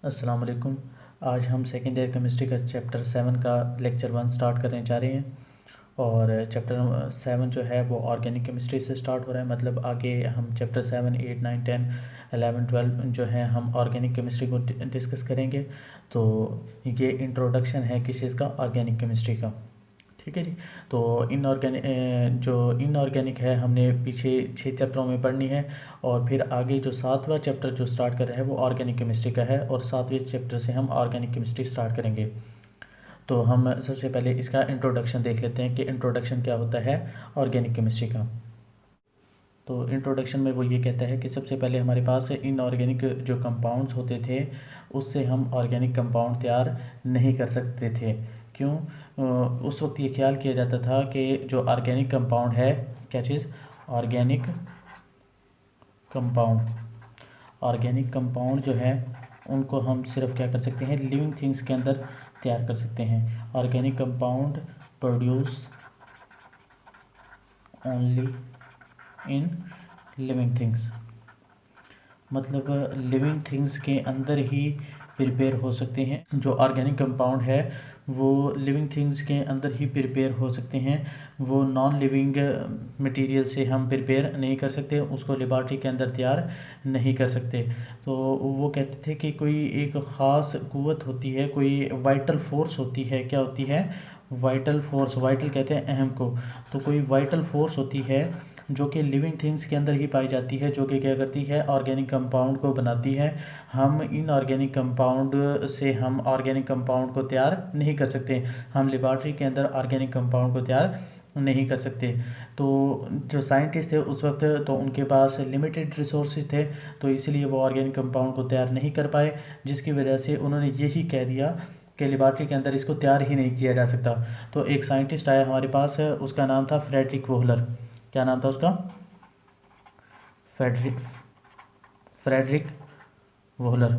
अस्सलाम वालेकुम। आज हम सेकेंड ईयर केमिस्ट्री का चैप्टर 7 का लेक्चर 1 स्टार्ट करने जा रहे हैं। और चैप्टर 7 जो है वो ऑर्गेनिक केमिस्ट्री से स्टार्ट हो रहा है। मतलब आगे हम चैप्टर 7, 8, 9, 10, 11, 12 जो है हम ऑर्गेनिक केमिस्ट्री को डिस्कस करेंगे। तो ये इंट्रोडक्शन है किस चीज़ का, ऑर्गेनिक केमिस्ट्री का। ठीक है जी। तो इनऑर्गेनिक है हमने पीछे 6 चैप्टरों में पढ़नी है। और फिर आगे जो 7वां चैप्टर जो स्टार्ट कर रहे हैं वो ऑर्गेनिक केमिस्ट्री का है, और 7वें चैप्टर से हम ऑर्गेनिक केमिस्ट्री स्टार्ट करेंगे। तो हम सबसे पहले इसका इंट्रोडक्शन देख लेते हैं कि इंट्रोडक्शन क्या होता है ऑर्गेनिक केमिस्ट्री का। तो इंट्रोडक्शन में वो ये कहता है कि सबसे पहले हमारे पास इनऑर्गेनिक जो कंपाउंड्स होते थे उससे हम ऑर्गेनिक कंपाउंड तैयार नहीं कर सकते थे। क्यों? उस वक्त ये ख्याल किया जाता था कि जो ऑर्गेनिक कंपाउंड है, क्या चीज़, ऑर्गेनिक कंपाउंड, ऑर्गेनिक कंपाउंड जो है उनको हम सिर्फ क्या कर सकते हैं, लिविंग थिंग्स के अंदर तैयार कर सकते हैं। Organic compound produce only in living things, मतलब लिविंग थिंग्स के अंदर ही प्रिपेयर हो सकते हैं। जो ऑर्गेनिक कंपाउंड है वो लिविंग थिंग्स के अंदर ही प्रिपेयर हो सकते हैं। वो नॉन लिविंग मटेरियल से हम प्रिपेयर नहीं कर सकते, उसको लेबॉर्ट्री के अंदर तैयार नहीं कर सकते। तो वो कहते थे कि कोई एक ख़ास क़ुव्वत होती है, कोई वाइटल फोर्स होती है। क्या होती है? Vital force. वाइटल कहते हैं अहम को। तो कोई वाइटल फोर्स होती है जो कि लिविंग थिंग्स के अंदर ही पाई जाती है, जो कि क्या करती है, ऑर्गेनिक कंपाउंड को बनाती है। हम इन ऑर्गेनिक कंपाउंड से हम ऑर्गेनिक कंपाउंड को तैयार नहीं कर सकते। हम लेबॉर्ट्री के अंदर ऑर्गेनिक कंपाउंड को तैयार नहीं कर सकते। तो जो साइंटिस्ट थे उस वक्त, तो उनके पास लिमिटेड रिसोर्सेज थे, तो इसलिए वो ऑर्गेनिक कंपाउंड को तैयार नहीं कर पाए, जिसकी वजह से उन्होंने यही कह दिया कि लेबॉर्ट्री के अंदर इसको तैयार ही नहीं किया जा सकता। तो एक साइंटिस्ट आया हमारे पास, उसका नाम था फ्रेडरिक वोहलर। क्या नाम था उसका? Friedrich Friedrich Wohler.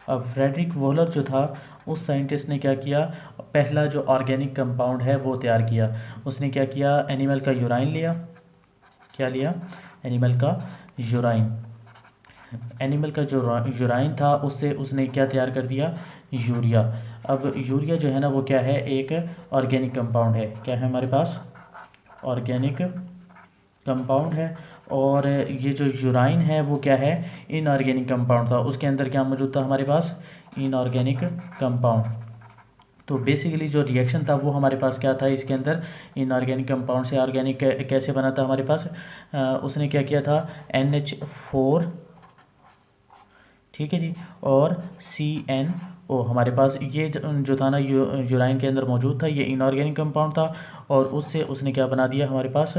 अब फ्रेडरिक वोहलर जो था, उस साइंटिस्ट ने क्या किया, पहला जो ऑर्गेनिक कंपाउंड है वो तैयार किया। उसने क्या किया, एनिमल का यूराइन लिया। क्या लिया? एनिमल का यूराइन। एनिमल का जो यूराइन था उससे उसने क्या तैयार कर दिया, यूरिया। अब यूरिया जो है ना वो क्या है, एक ऑर्गेनिक कंपाउंड है। क्या है हमारे पास? ऑर्गेनिक कंपाउंड है। और ये जो यूराइन है वो क्या है, इनऑर्गेनिक कंपाउंड था। उसके अंदर क्या मौजूद था हमारे पास, इनऑर्गेनिक कंपाउंड। तो बेसिकली जो रिएक्शन था वो हमारे पास क्या था इसके अंदर, इनऑर्गेनिक कंपाउंड से ऑर्गेनिक कैसे बना था हमारे पास। उसने क्या किया था, NH4, ठीक है जी, और CnO हमारे पास ये जो था ना यूराइन के अंदर मौजूद था, ये इनऑर्गेनिक कंपाउंड था। और उससे उसने क्या बना दिया हमारे पास,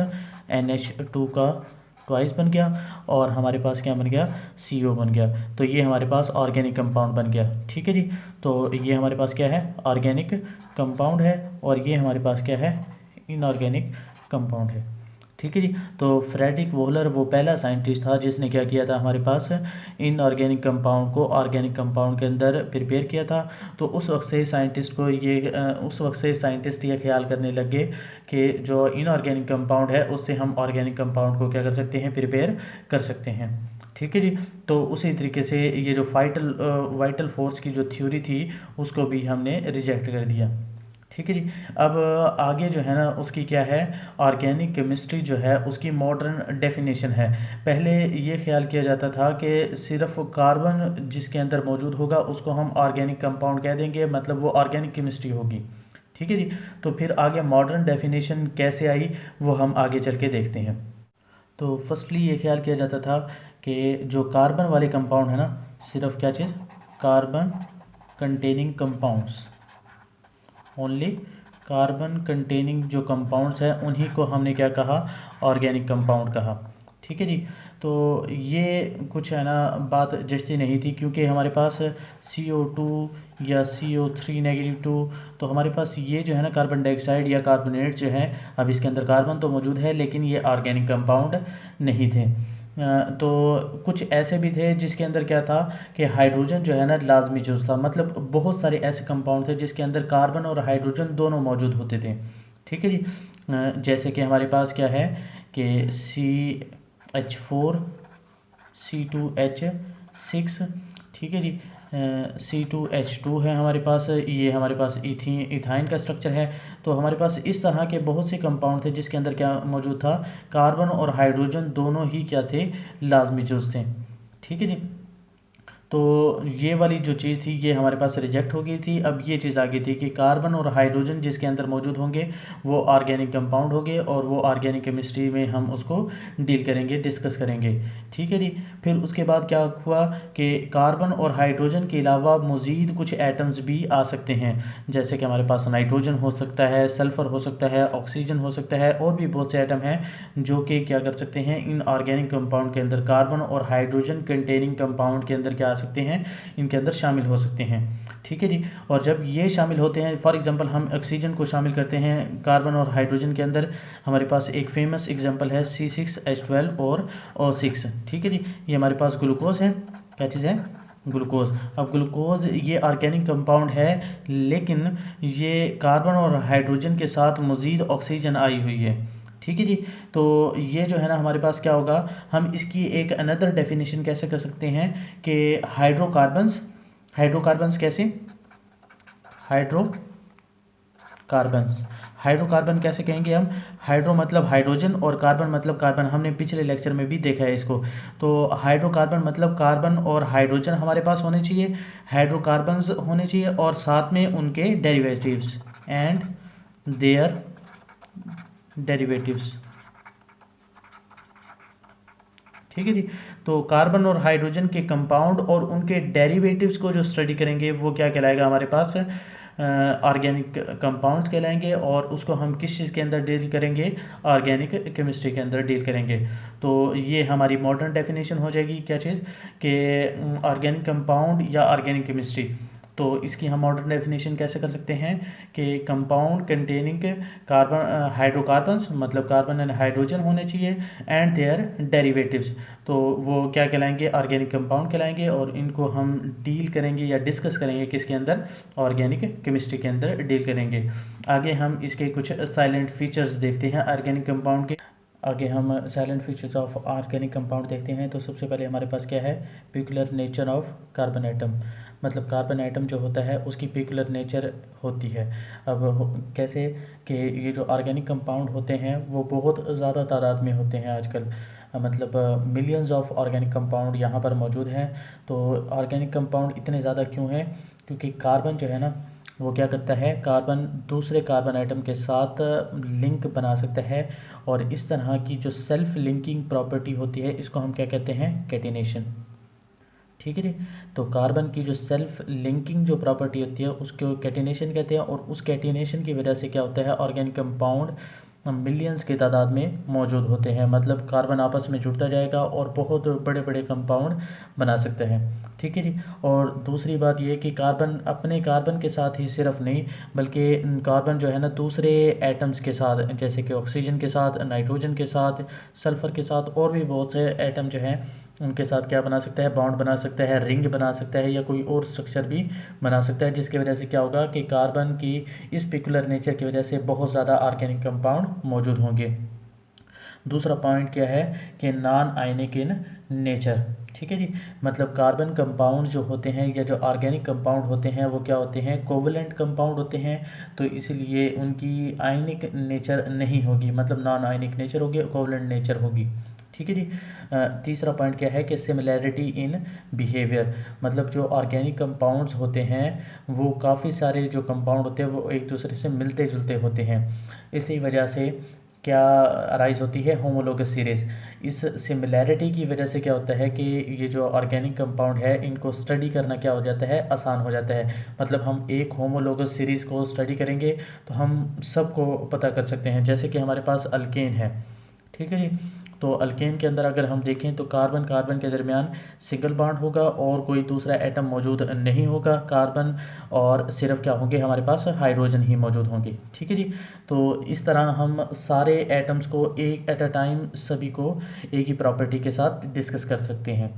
NH2 का ट्वाइस बन गया, और हमारे पास क्या बन गया, CO बन गया। तो ये हमारे पास ऑर्गेनिक कंपाउंड बन गया। ठीक है जी। तो ये हमारे पास क्या है, ऑर्गेनिक कंपाउंड है, और ये हमारे पास क्या है, इनऑर्गेनिक कंपाउंड है। ठीक है जी। तो फ्रेडरिक वोहलर वो पहला साइंटिस्ट था जिसने क्या किया था, हमारे पास इनऑर्गेनिक कंपाउंड को ऑर्गेनिक कंपाउंड के अंदर प्रिपेयर किया था। तो उस वक्त से साइंटिस्ट ये ख्याल करने लगे कि जो इनऑर्गेनिक कंपाउंड है उससे हम ऑर्गेनिक कंपाउंड को क्या कर सकते हैं, प्रिपेयर कर सकते हैं। ठीक है जी। तो उसी तरीके से ये जो वाइटल फोर्स की जो थ्योरी थी उसको भी हमने रिजेक्ट कर दिया। ठीक है जी। अब आगे जो है ना उसकी क्या है, ऑर्गेनिक केमिस्ट्री जो है उसकी मॉडर्न डेफिनेशन है। पहले ये ख्याल किया जाता था कि सिर्फ कार्बन जिसके अंदर मौजूद होगा उसको हम ऑर्गेनिक कंपाउंड कह देंगे, मतलब वो ऑर्गेनिक केमिस्ट्री होगी। ठीक है जी। तो फिर आगे मॉडर्न डेफिनेशन कैसे आई वो हम आगे चल के देखते हैं। तो फर्स्टली ये ख्याल किया जाता था कि जो कार्बन वाले कंपाउंड है ना, सिर्फ क्या चीज़, carbon containing compounds, only carbon containing जो कंपाउंड्स हैं उन्हीं को हमने क्या कहा, ऑर्गेनिक कंपाउंड कहा। ठीक है जी। तो ये कुछ है ना बात जचती नहीं थी, क्योंकि हमारे पास CO2 या CO3-2, तो हमारे पास ये जो है ना कार्बन डाइऑक्साइड या कार्बोनेट जो है, अब इसके अंदर कार्बन तो मौजूद है लेकिन ये ऑर्गेनिक कंपाउंड नहीं थे। तो कुछ ऐसे भी थे जिसके अंदर क्या था कि हाइड्रोजन जो है ना लाजमी जुज़ था। मतलब बहुत सारे ऐसे कंपाउंड थे जिसके अंदर कार्बन और हाइड्रोजन दोनों मौजूद होते थे। ठीक है जी। जैसे कि हमारे पास क्या है कि CH4 C2H6, ठीक है जी, C2H2 है हमारे पास, ये हमारे पास इथाइन का स्ट्रक्चर है। तो हमारे पास इस तरह के बहुत से कंपाउंड थे जिसके अंदर क्या मौजूद था, कार्बन और हाइड्रोजन दोनों ही क्या थे, लाजमी जुज़ थे। ठीक है जी। तो ये वाली जो चीज़ थी ये हमारे पास रिजेक्ट हो गई थी। अब ये चीज़ आ गई थी कि कार्बन और हाइड्रोजन जिसके अंदर मौजूद होंगे वो ऑर्गेनिक कंपाउंड होंगे और वो ऑर्गेनिक केमिस्ट्री में हम उसको डील करेंगे, डिस्कस करेंगे। ठीक है जी। फिर उसके बाद क्या हुआ कि कार्बन और हाइड्रोजन के अलावा मज़ीद कुछ एटम्स भी आ सकते हैं, जैसे कि हमारे पास नाइट्रोजन हो सकता है, सल्फ़र हो सकता है, ऑक्सीजन हो सकता है, और भी बहुत से एटम हैं जो कि क्या कर सकते हैं, इन ऑर्गेनिक कंपाउंड के अंदर, कार्बन और हाइड्रोजन कंटेनिंग कंपाउंड के अंदर क्या आ सकते हैं, इनके अंदर शामिल हो सकते हैं। ठीक है जी। और जब ये शामिल होते हैं, फॉर एग्जांपल हम ऑक्सीजन को शामिल करते हैं कार्बन और हाइड्रोजन के अंदर, हमारे पास एक फेमस एग्जांपल है C6H12 और O6। ठीक है जी। ये हमारे पास ग्लूकोज है, क्या चीज़ है, ग्लूकोज। अब ग्लूकोज ये ऑर्गेनिक कंपाउंड है, लेकिन ये कार्बन और हाइड्रोजन के साथ मज़ीद ऑक्सीजन आई हुई है। ठीक है जी। तो ये जो है ना हमारे पास क्या होगा, हम इसकी एक अनदर डेफिनेशन कैसे कर सकते हैं कि हाइड्रोकार्बन्स, हाइड्रोकार्बन्स कैसे, हाइड्रोकार्बन्स, हाइड्रोकार्बन कैसे कहेंगे हम, हाइड्रो मतलब हाइड्रोजन और कार्बन मतलब कार्बन, हमने पिछले लेक्चर में भी देखा है इसको। तो हाइड्रोकार्बन मतलब कार्बन और हाइड्रोजन हमारे पास होने चाहिए, हाइड्रोकार्बन्स होने चाहिए, और साथ में उनके डेरिवेटिव्स एंड देयर डेरिवेटिव्स। ठीक है जी। तो कार्बन और हाइड्रोजन के कंपाउंड और उनके डेरिवेटिव्स को जो स्टडी करेंगे वो क्या कहलाएगा, हमारे पास ऑर्गेनिक कंपाउंड्स कहलाएंगे, और उसको हम किस चीज़ के अंदर डील करेंगे, ऑर्गेनिक केमिस्ट्री के अंदर डील करेंगे। तो ये हमारी मॉडर्न डेफिनेशन हो जाएगी, क्या चीज़, कि ऑर्गेनिक कंपाउंड या ऑर्गेनिक केमिस्ट्री। तो इसकी हम मॉडर्न डेफिनेशन कैसे कर सकते हैं कि कंपाउंड कंटेनिंग कार्बन हाइड्रोकार्बन्स मतलब कार्बन एंड हाइड्रोजन होने चाहिए, एंड देयर डेरिवेटिव्स, तो वो क्या कहलाएंगे, ऑर्गेनिक कंपाउंड कहलाएंगे, और इनको हम डील करेंगे या डिस्कस करेंगे किसके अंदर, ऑर्गेनिक केमिस्ट्री के अंदर डील करेंगे। आगे हम इसके कुछ साइलेंट फीचर्स देखते हैं ऑर्गेनिक कंपाउंड के। आगे हम salient features of organic compound देखते हैं। तो सबसे पहले हमारे पास क्या है, peculiar nature of carbon atom, मतलब कार्बन एटम जो होता है उसकी पेक्युलर नेचर होती है। अब कैसे कि ये जो ऑर्गेनिक कंपाउंड होते हैं वो बहुत ज़्यादा तादाद में होते हैं आजकल, मतलब मिलियंस ऑफ ऑर्गेनिक कंपाउंड यहाँ पर मौजूद हैं। तो ऑर्गेनिक कंपाउंड इतने ज़्यादा क्यों हैं, क्योंकि कार्बन जो है ना वो क्या करता है, कार्बन दूसरे कार्बन आइटम के साथ लिंक बना सकता है, और इस तरह की जो सेल्फ लिंकिंग प्रॉपर्टी होती है इसको हम क्या कहते हैं, कैटिनेशन। ठीक है जी। तो कार्बन की जो सेल्फ लिंकिंग जो प्रॉपर्टी होती है उसको कैटिनेशन कहते हैं, और उस कैटिनेशन की वजह से क्या होता है, ऑर्गेनिक कंपाउंड मिलियंस की तादाद में मौजूद होते हैं, मतलब कार्बन आपस में जुड़ता जाएगा और बहुत बड़े बड़े कंपाउंड बना सकते हैं। ठीक है जी। और दूसरी बात ये कि कार्बन अपने कार्बन के साथ ही सिर्फ नहीं, बल्कि कार्बन जो है ना दूसरे एटम्स के साथ, जैसे कि ऑक्सीजन के साथ, नाइट्रोजन के साथ, सल्फ़र के साथ, और भी बहुत से एटम जो हैं उनके साथ क्या बना सकता है, बॉन्ड बना सकता है, रिंग बना सकता है, या कोई और स्ट्रक्चर भी बना सकता है, जिसकी वजह से क्या होगा कि कार्बन की इस पेक्युलर नेचर की वजह से बहुत ज़्यादा ऑर्गेनिक कंपाउंड मौजूद होंगे। दूसरा पॉइंट क्या है कि नॉन आयनिक इन नेचर। ठीक है जी। मतलब कार्बन कंपाउंड जो होते हैं या जो ऑर्गेनिक कंपाउंड होते हैं वो क्या होते हैं, कोवलेंट कंपाउंड होते हैं, तो इसलिए उनकी आयनिक नेचर नहीं होगी, मतलब नॉन आयनिक नेचर होगी, कोवलेंट नेचर होगी। ठीक है जी। तीसरा पॉइंट क्या है कि सिमिलैरिटी इन बिहेवियर, मतलब जो ऑर्गेनिक कंपाउंड्स होते हैं वो काफ़ी सारे जो कंपाउंड होते हैं वो एक दूसरे से मिलते जुलते होते हैं, इसी वजह से क्या अराइज होती है, होमोलोगस सीरीज़। इस सिमिलैरिटी की वजह से क्या होता है कि ये जो ऑर्गेनिक कंपाउंड है इनको स्टडी करना क्या हो जाता है, आसान हो जाता है। मतलब हम एक होमोलोगस सीरीज़ को स्टडी करेंगे तो हम सबको पता कर सकते हैं, जैसे कि हमारे पास अल्केन है। ठीक है जी। तो अल्केन के अंदर अगर हम देखें तो कार्बन कार्बन के दरमियान सिंगल बॉन्ड होगा और कोई दूसरा एटम मौजूद नहीं होगा, कार्बन और सिर्फ क्या होंगे, हमारे पास हाइड्रोजन ही मौजूद होंगे। ठीक है जी। तो इस तरह हम सारे एटम्स को एक एट अ टाइम सभी को एक ही प्रॉपर्टी के साथ डिस्कस कर सकते हैं।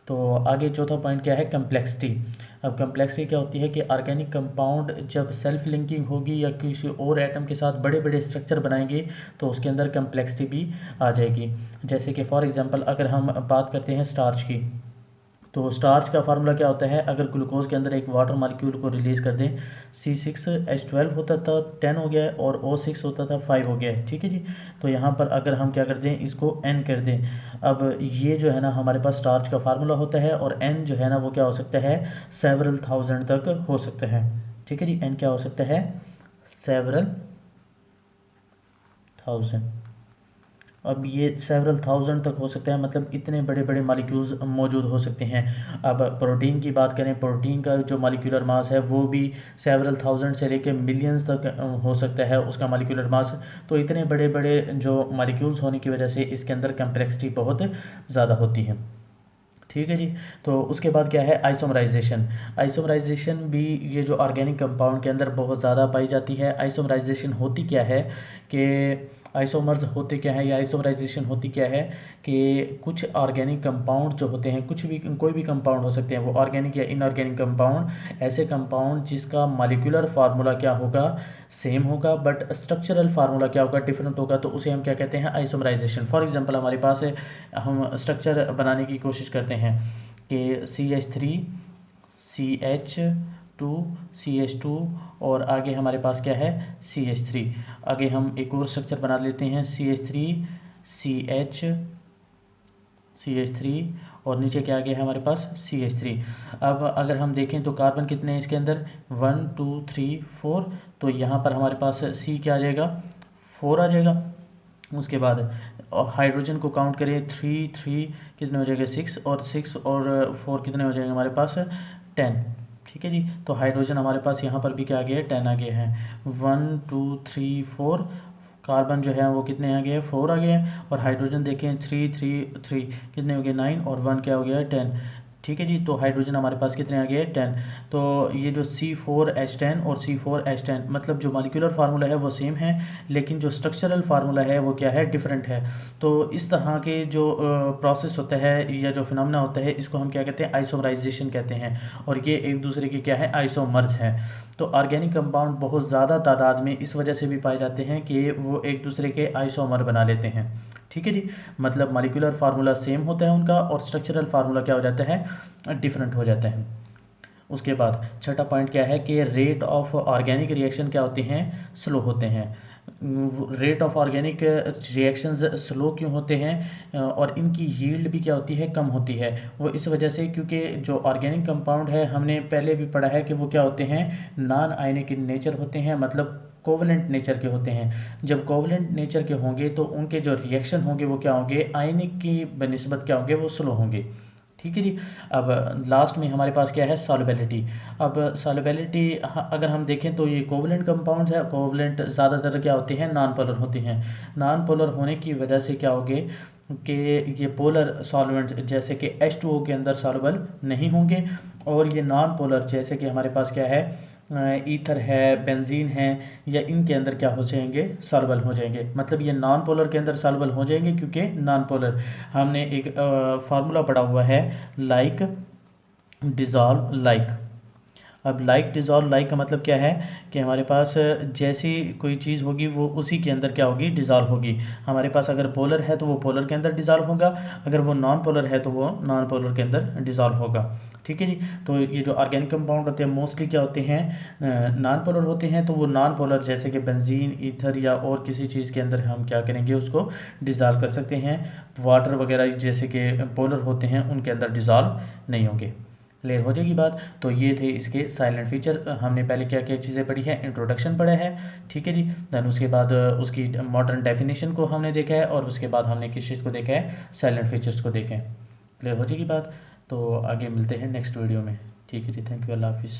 तो आगे चौथा पॉइंट क्या है, कम्प्लेक्सिटी। अब कम्प्लेक्सिटी क्या होती है कि ऑर्गेनिक कंपाउंड जब सेल्फ लिंकिंग होगी या किसी और एटम के साथ बड़े बड़े स्ट्रक्चर बनाएंगे तो उसके अंदर कम्प्लेक्सिटी भी आ जाएगी। जैसे कि फॉर एग्जांपल अगर हम बात करते हैं स्टार्च की, तो स्टार्च का फार्मूला क्या होता है, अगर ग्लूकोज के अंदर एक वाटर मालिक्यूल को रिलीज कर दें, C6H12 होता था 10 हो गया है, और O6 होता था 5 हो गया है, ठीक है जी। तो यहाँ पर अगर हम क्या कर दें, इसको N कर दें, अब ये जो है ना हमारे पास स्टार्च का फार्मूला होता है, और N जो है ना वो क्या हो सकता है, सेवरल थाउजेंड तक हो सकता है, ठीक है जी। N क्या हो सकता है, सेवरल थाउजेंड। अब ये सेवरल थाउजेंड तक हो सकता है, मतलब इतने बड़े बड़े मालिक्यूल्स मौजूद हो सकते हैं। अब प्रोटीन की बात करें, प्रोटीन का जो मालिक्यूलर मास है वो भी सेवरल थाउजेंड से लेकर मिलियंस तक हो सकता है उसका मालिक्यूलर मास। तो इतने बड़े बड़े जो मालिक्यूल्स होने की वजह से इसके अंदर कम्प्लेक्सिटी बहुत ज़्यादा होती है, ठीक है जी। तो उसके बाद क्या है, आइसोमराइजेशन। आइसोमराइजेशन भी ये जो ऑर्गेनिक कंपाउंड के अंदर बहुत ज़्यादा पाई जाती है। आइसोमराइजेशन होती क्या है कि आइसोमर्स होते क्या है, या आइसोमराइजेशन होती क्या है कि कुछ ऑर्गेनिक कंपाउंड जो होते हैं, कुछ भी कोई भी कंपाउंड हो सकते हैं, वो ऑर्गेनिक या इनऑर्गेनिक कंपाउंड, ऐसे कंपाउंड जिसका मॉलिक्यूलर फार्मूला क्या होगा, सेम होगा, बट स्ट्रक्चरल फार्मूला क्या होगा, डिफरेंट होगा, तो उसे हम क्या कहते हैं, आइसोमराइजेशन। फॉर एग्जांपल हमारे पास है, हम स्ट्रक्चर बनाने की कोशिश करते हैं कि CH3 CH2 CH2 और आगे हमारे पास क्या है, CH3। आगे हम एक और स्ट्रक्चर बना लेते हैं, CH3 CH3 और नीचे क्या आ गया है हमारे पास, CH3। अब अगर हम देखें तो कार्बन कितने हैं इसके अंदर, 1 2 3 4, तो यहाँ पर हमारे पास C क्या आ जाएगा, 4 आ जाएगा। उसके बाद हाइड्रोजन को काउंट करें, 3 3 कितने हो जाएंगे, 6, और 6 और 4 कितने हो जाएंगे हमारे पास, 10, ठीक है जी। तो हाइड्रोजन हमारे पास यहाँ पर भी क्या आ गया है, 10 आ गए हैं। 1 2 3 4, कार्बन जो है वो कितने आ गए, 4 आ गए हैं, और हाइड्रोजन देखें 3 3 3 कितने हो गए, 9, और 1 क्या हो गया, 10, ठीक है जी। तो हाइड्रोजन हमारे पास कितने आ गए, 10। तो ये जो C4H10 और C4H10, मतलब जो मॉलिक्यूलर फार्मूला है वो सेम है, लेकिन जो स्ट्रक्चरल फार्मूला है वो क्या है, डिफरेंट है। तो इस तरह के जो प्रोसेस होता है या जो फिनोमेना होता है, इसको हम क्या कहते हैं, आइसोमराइजेशन कहते हैं, और ये एक दूसरे के क्या है, आइसोमर्स हैं। तो ऑर्गेनिक कंपाउंड बहुत ज़्यादा तादाद में इस वजह से भी पाए जाते हैं कि वो एक दूसरे के आइसोमर बना लेते हैं, ठीक है जी। मतलब मॉलिक्यूलर फार्मूला सेम होता है उनका, और स्ट्रक्चरल फार्मूला क्या हो जाता है, डिफरेंट हो जाता है। उसके बाद छठा पॉइंट क्या है कि रेट ऑफ ऑर्गेनिक रिएक्शन क्या होते हैं, स्लो होते हैं। Rate of organic reactions slow क्यों होते हैं, और इनकी यील्ड भी क्या होती है, कम होती है। वो इस वजह से क्योंकि जो ऑर्गेनिक कंपाउंड है, हमने पहले भी पढ़ा है कि वो क्या होते हैं, नॉन आयनिक इन नेचर होते हैं, मतलब कोवलेंट नेचर के होते हैं। जब कोवलेंट नेचर के होंगे तो उनके जो रिएक्शन होंगे वो क्या होंगे, आयनिक की बनिस्बत क्या होंगे, वो स्लो होंगे, ठीक है जी। अब लास्ट में हमारे पास क्या है, सॉल्युबिलिटी। अब सॉल्युबिलिटी अगर हम देखें तो ये कोवलेंट कंपाउंड्स है, कोवलेंट ज़्यादातर क्या होते हैं, नॉन पोलर होते हैं। नॉन पोलर होने की वजह से क्या होंगे कि ये पोलर सॉल्वेंट जैसे कि H2O के अंदर सॉल्युबल नहीं होंगे, और ये नॉन पोलर जैसे कि हमारे पास क्या है, ईथर है, बेंजीन है, या इनके अंदर क्या हो जाएंगे, सॉल्युबल हो जाएंगे। मतलब ये नॉन पोलर के अंदर सॉल्युबल हो जाएंगे, क्योंकि नॉन पोलर हमने एक फार्मूला पढ़ा हुआ है, लाइक डिजॉल्व लाइक। अब लाइक डिजॉल्व लाइक का मतलब क्या है कि हमारे पास जैसी कोई चीज़ होगी वो उसी के अंदर क्या होगी, डिजॉल्व होगी। हमारे पास अगर पोलर है तो वो पोलर के अंदर डिजॉल्व होगा, अगर वो नॉन पोलर है तो वो नॉन पोलर के अंदर डिजॉल्व होगा, ठीक है जी। तो ये जो ऑर्गेनिक कंपाउंड होते हैं मोस्टली क्या होते हैं, नॉन पोलर होते हैं। तो वो नॉन पोलर जैसे कि बेंजीन, ईथर या और किसी चीज़ के अंदर हम क्या करेंगे, उसको डिजॉल्व कर सकते हैं। वाटर वगैरह जैसे कि पोलर होते हैं उनके अंदर डिजॉल्व नहीं होंगे। क्लियर हो जाएगी बात। तो ये थे इसके साइलेंट फीचर। हमने पहले क्या क्या चीज़ें पढ़ी है, इंट्रोडक्शन पढ़ा है, ठीक है जी। देन उसके बाद उसकी मॉडर्न डेफिनेशन को हमने देखा है, और उसके बाद हमने किस चीज़ को देखा है, साइलेंट फीचर्स को देखे हैं। क्लियर हो जाएगी बात। तो आगे मिलते हैं नेक्स्ट वीडियो में, ठीक है जी। थैंक यू, अल्लाह हाफिज़।